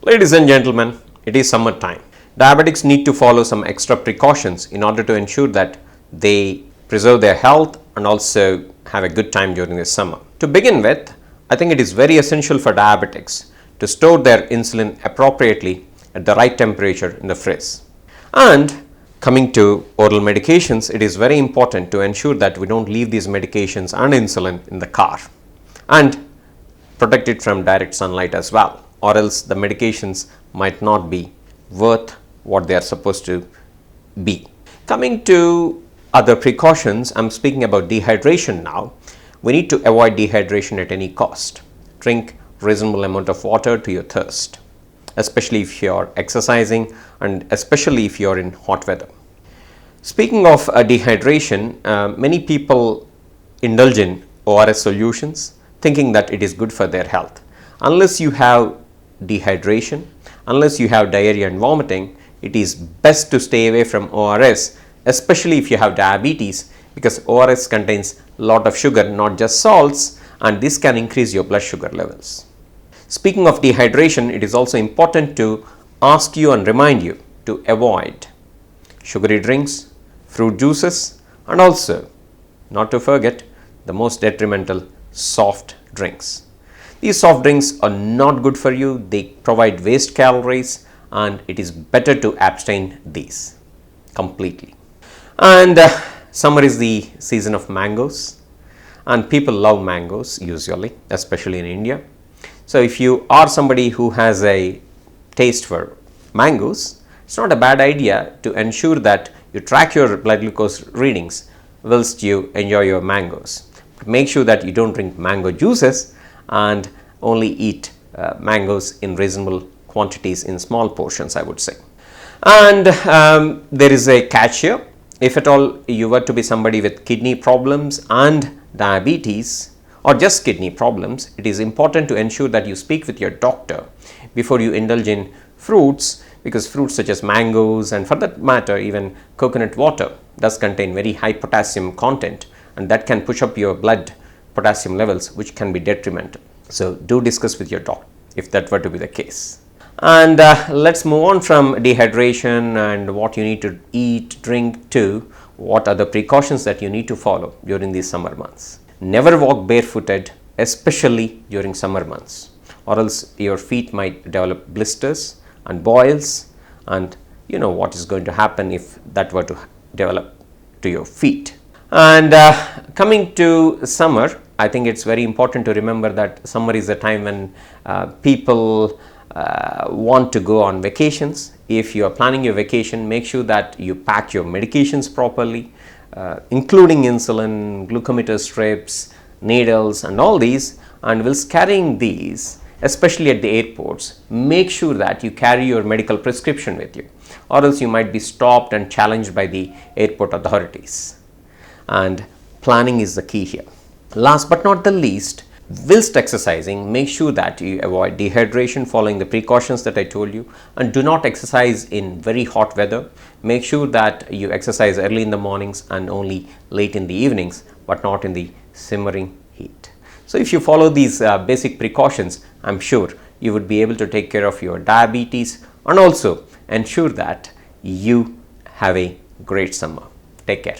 Ladies and gentlemen, it is summer time. Diabetics need to follow some extra precautions in order to ensure that they preserve their health and also have a good time during the summer. To begin with, I think it is very essential for diabetics to store their insulin appropriately at the right temperature in the fridge. And coming to oral medications, it is very important to ensure that we don't leave these medications and insulin in the car and protect it from direct sunlight as well, or else the medications might not be worth what they are supposed to be. Coming to other precautions, I'm speaking about dehydration now. We need to avoid dehydration at any cost. Drink reasonable amount of water to your thirst, especially if you're exercising and especially if you're in hot weather. Speaking of dehydration, many people indulge in ORS solutions thinking that it is good for their health. Unless you have dehydration, unless you have diarrhea and vomiting, it is best to stay away from ORS, especially if you have diabetes, because ORS contains a lot of sugar, not just salts, and this can increase your blood sugar levels. Speaking of dehydration, it is also important to ask you and remind you to avoid sugary drinks, fruit juices, and also, not to forget, the most detrimental, soft drinks. These soft drinks are not good for you. They provide waste calories, and it is better to abstain these completely. And summer is the season of mangoes, and people love mangoes usually, especially in India. So if you are somebody who has a taste for mangoes, it's not a bad idea to ensure that you track your blood glucose readings whilst you enjoy your mangoes. But make sure that you don't drink mango juices and only eat mangoes in reasonable quantities in small portions, I would say. And there is a catch here. If at all you were to be somebody with kidney problems and diabetes, or just kidney problems, it is important to ensure that you speak with your doctor before you indulge in fruits, because fruits such as mangoes and for that matter even coconut water does contain very high potassium content, and that can push up your blood potassium levels, which can be detrimental. So do discuss with your doctor if that were to be the case. And let's move on from dehydration and what you need to eat, drink to what are the precautions that you need to follow during these summer months. Never walk barefooted, especially during summer months, or else your feet might develop blisters and boils, and you know what is going to happen if that were to develop to your feet. And coming to summer, I think it's very important to remember that summer is a time when people want to go on vacations. If you are planning your vacation, make sure that you pack your medications properly, including insulin, glucometer strips, needles and all these. And whilst carrying these, especially at the airports, make sure that you carry your medical prescription with you, or else you might be stopped and challenged by the airport authorities. And planning is the key here. Last but not the least, whilst exercising, make sure that you avoid dehydration following the precautions that I told you, and do not exercise in very hot weather. Make sure that you exercise early in the mornings and only late in the evenings, but not in the simmering heat. So if you follow these basic precautions, I'm sure you would be able to take care of your diabetes and also ensure that you have a great summer. Take care.